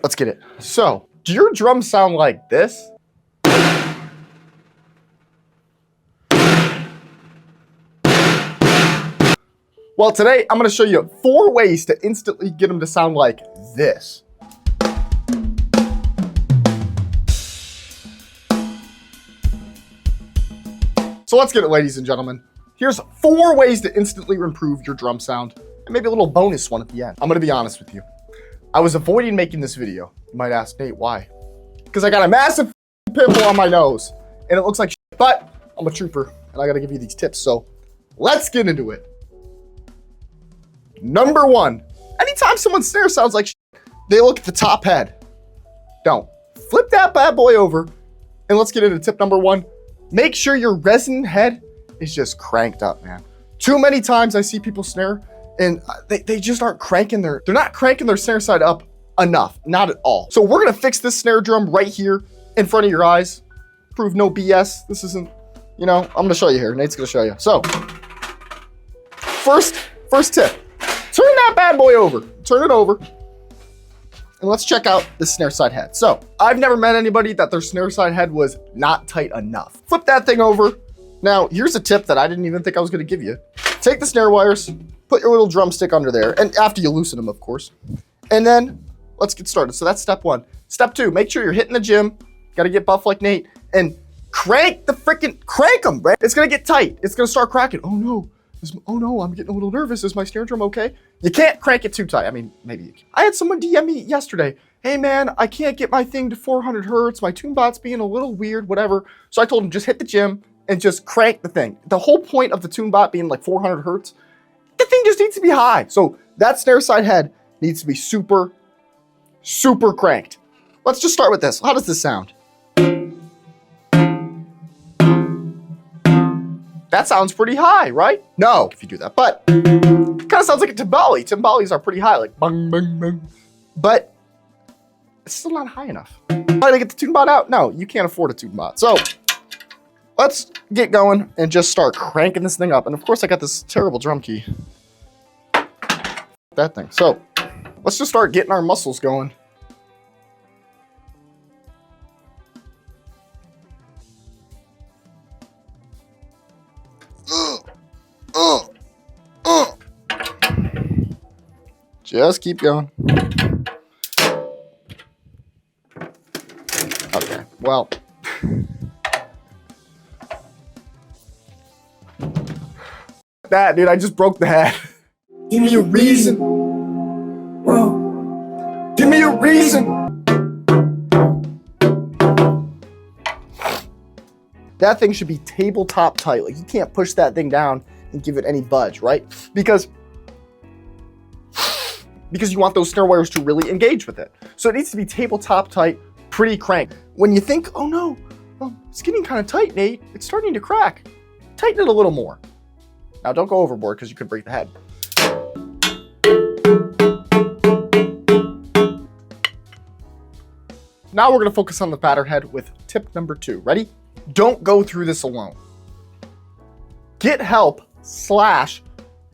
Let's get it. So, do your drums sound like this? Well, today I'm gonna show you 4 ways to instantly get them to sound like this. So let's get it, ladies and gentlemen. Here's 4 ways to instantly improve your drum sound, and maybe a little bonus one at the end. I'm gonna be honest with you. I was avoiding making this video. You might ask, Nate, why? Because I got a massive pimple on my nose, and it looks like shit, but I'm a trooper, and I gotta give you these tips, so let's get into it. Number 1, anytime someone's snare sounds like shit, they look at the top head. Don't. Flip that bad boy over, and let's get into tip number 1. Make sure your resin head is just cranked up, man. Too many times I see people snare, and they just aren't cranking they're not cranking their snare side up enough, not at all. So we're gonna fix this snare drum right here in front of your eyes. Prove no BS. This isn't, I'm gonna show you here. Nate's gonna show you. So, first tip, turn that bad boy over. Turn it over. And let's check out the snare side head. So, I've never met anybody that their snare side head was not tight enough. Flip that thing over. Now, here's a tip that I didn't even think I was gonna give you. Take the snare wires, put your little drumstick under there, and after you loosen them, of course. And then, let's get started. So that's step 1. Step 2, make sure you're hitting the gym. Gotta get buff like Nate. And crank them, right? It's gonna get tight. It's gonna start cracking. Oh no, I'm getting a little nervous. Is my snare drum okay? You can't crank it too tight. I mean, maybe you can. I had someone DM me yesterday. Hey man, I can't get my thing to 400 hertz. My tune bot's being a little weird, whatever. So I told him, just hit the gym and just crank the thing. The whole point of the tune bot being like 400 hertz, the thing just needs to be high. So that snare side head needs to be super, super cranked. Let's just start with this. How does this sound? That sounds pretty high, right? No, if you do that, but it kind of sounds like a timbali. Timbales are pretty high, like bang, bang, bang. But it's still not high enough. How to get the tune bot out? No, you can't afford a tune bot. So let's get going and just start cranking this thing up. And of course I got this terrible drum key. That thing. So let's just start getting our muscles going. Just keep going. Okay, well. That, dude, I just broke the head. Give me a reason. Whoa. Give me a reason. That thing should be tabletop tight. Like, you can't push that thing down and give it any budge, right? Because you want those snare wires to really engage with it. So it needs to be tabletop tight, pretty cranked. When you think, oh no, it's getting kind of tight, Nate, it's starting to crack, tighten it a little more. Now don't go overboard because you could break the head. Now we're gonna focus on the batter head with tip number 2. Ready? Don't go through this alone. Get help /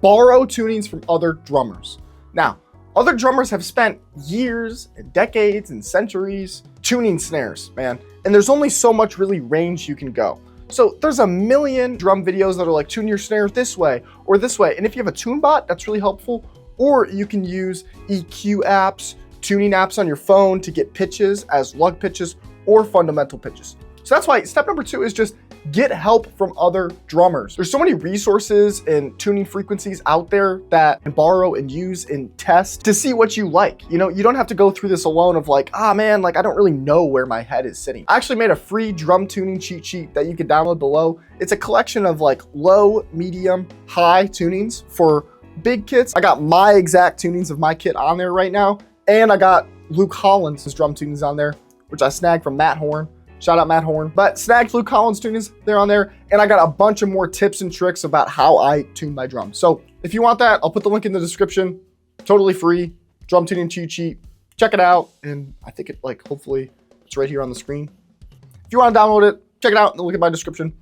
borrow tunings from other drummers. Now, other drummers have spent years and decades and centuries tuning snares, man. And there's only so much really range you can go. So there's a million drum videos that are like, tune your snare this way or this way. And if you have a tune bot, that's really helpful. Or you can use EQ apps, tuning apps on your phone to get pitches as lug pitches or fundamental pitches. So that's why step number 2 is just get help from other drummers. There's so many resources and tuning frequencies out there that you can borrow and use and test to see what you like. You don't have to go through this alone of like, man, like I don't really know where my head is sitting. I actually made a free drum tuning cheat sheet that you can download below. It's a collection of like low, medium, high tunings for big kits. I got my exact tunings of my kit on there right now. And I got Luke Holland's drum tunings on there, which I snagged from Matt Horn. Shout out Matt Horn. But snagged Luke Collins tunings, they're on there. And I got a bunch of more tips and tricks about how I tune my drums. So if you want that, I'll put the link in the description. Totally free, drum tuning cheat sheet. Check it out. And I think hopefully it's right here on the screen. If you want to download it, check it out and look at my description.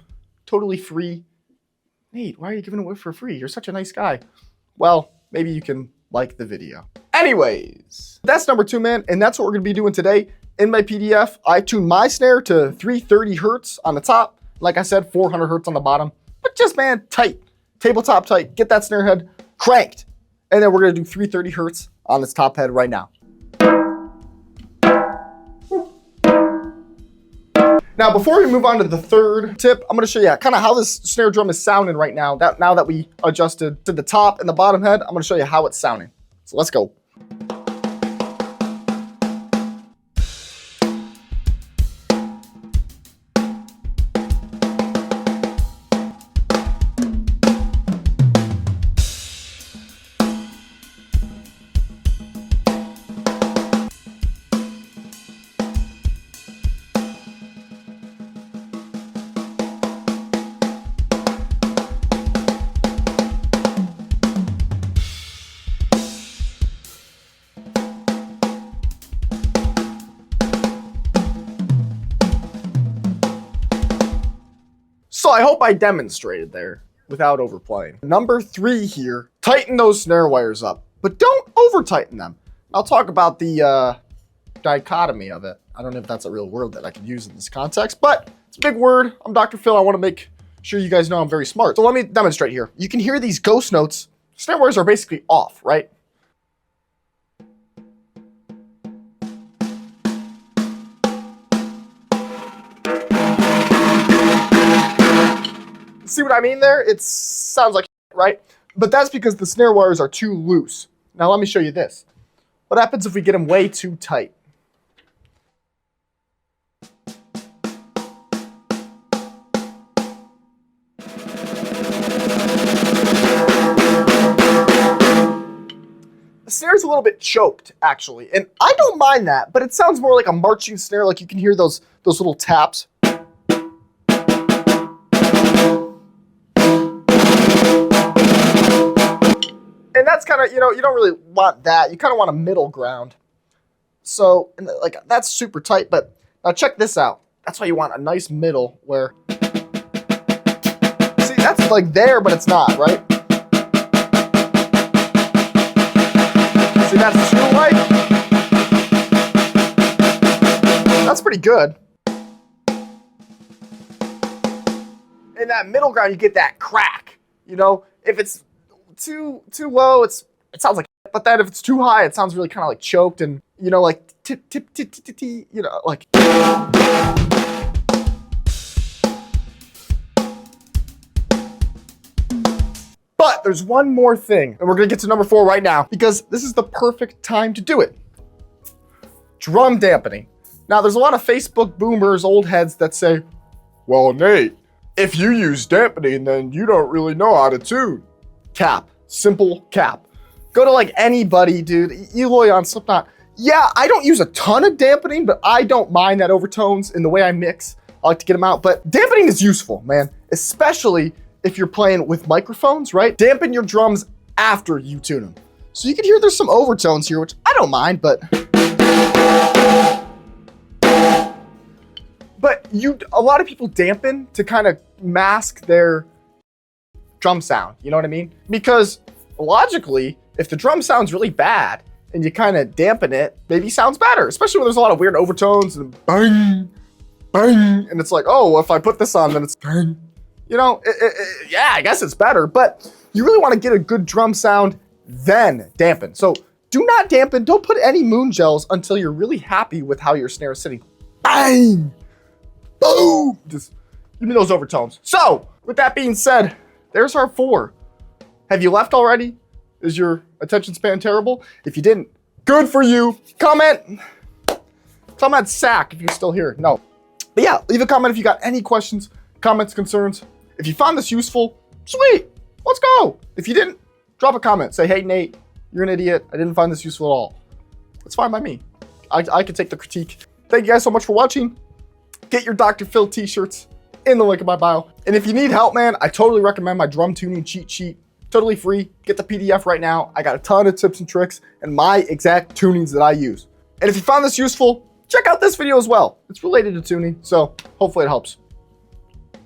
Totally free. Nate, why are you giving it away for free? You're such a nice guy. Well, maybe you can like the video. Anyways, that's number 2, man. And that's what we're gonna be doing today. In my PDF, I tuned my snare to 330 hertz on the top. Like I said, 400 hertz on the bottom. But just, man, tight. Tabletop tight. Get that snare head cranked. And then we're gonna do 330 hertz on this top head right now. Now, before we move on to the third tip, I'm gonna show you kind of how this snare drum is sounding right now. Now that we adjusted to the top and the bottom head, I'm gonna show you how it's sounding. So let's go. So I hope I demonstrated there without overplaying. Number 3 here, tighten those snare wires up, but don't over tighten them. I'll talk about the dichotomy of it. I don't know if that's a real word that I could use in this context, but it's a big word. I'm Dr. Phil. I want to make sure you guys know I'm very smart. So let me demonstrate here. You can hear these ghost notes. Snare wires are basically off, right? See what I mean there? It sounds like right? But that's because the snare wires are too loose. Now let me show you this. What happens if we get them way too tight? The snare's a little bit choked, actually. And I don't mind that, but it sounds more like a marching snare, like you can hear those little taps. And that's kind of, you don't really want that. You kind of want a middle ground. So, like, that's super tight, but now check this out. That's why you want a nice middle where, see, that's like there, but it's not, right? See, that's too light. That's pretty good. In that middle ground, you get that crack. If it's too low, it sounds like, but then if it's too high, it sounds really kind of like choked and, like tip, like. But there's one more thing, and we're gonna get to number 4 right now, because this is the perfect time to do it. Drum dampening. Now, there's a lot of Facebook boomers, old heads that say, well, Nate, if you use dampening, then you don't really know how to tune. Cap. Simple cap. Go to like anybody, dude. Eloy on Slipknot. Yeah, I don't use a ton of dampening, but I don't mind that overtones in the way I mix. I like to get them out, but dampening is useful, man. Especially if you're playing with microphones, right? Dampen your drums after you tune them. So you can hear there's some overtones here, which I don't mind, but a lot of people dampen to kind of mask their drum sound, you know what I mean? Because logically, if the drum sounds really bad and you kind of dampen it, maybe sounds better, especially when there's a lot of weird overtones and bang, bang, and it's like, oh, if I put this on, then it's bang. Yeah, I guess it's better, but you really want to get a good drum sound, then dampen. So do not dampen, don't put any moon gels until you're really happy with how your snare is sitting. Bang, boom, just give me those overtones. So with that being said, there's our 4. Have you left already? Is your attention span terrible? If you didn't, good for you. Comment sack if you're still here. No. But yeah, leave a comment if you got any questions, comments, concerns. If you found this useful, sweet, let's go. If you didn't, drop a comment. Say, hey, Nate, you're an idiot. I didn't find this useful at all. It's fine by me. I can take the critique. Thank you guys so much for watching. Get your Dr. Phil t-shirts in the link in my bio. And if you need help, man, I totally recommend my drum tuning cheat sheet. Totally free. Get the PDF right now. I got a ton of tips and tricks and my exact tunings that I use. And if you found this useful, check out this video as well. It's related to tuning, so hopefully it helps.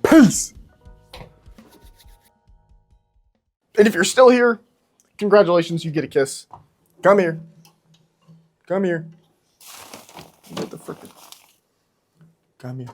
Peace. And if you're still here, congratulations, you get a kiss. Come here. Come here. Get the frickin'. Come here.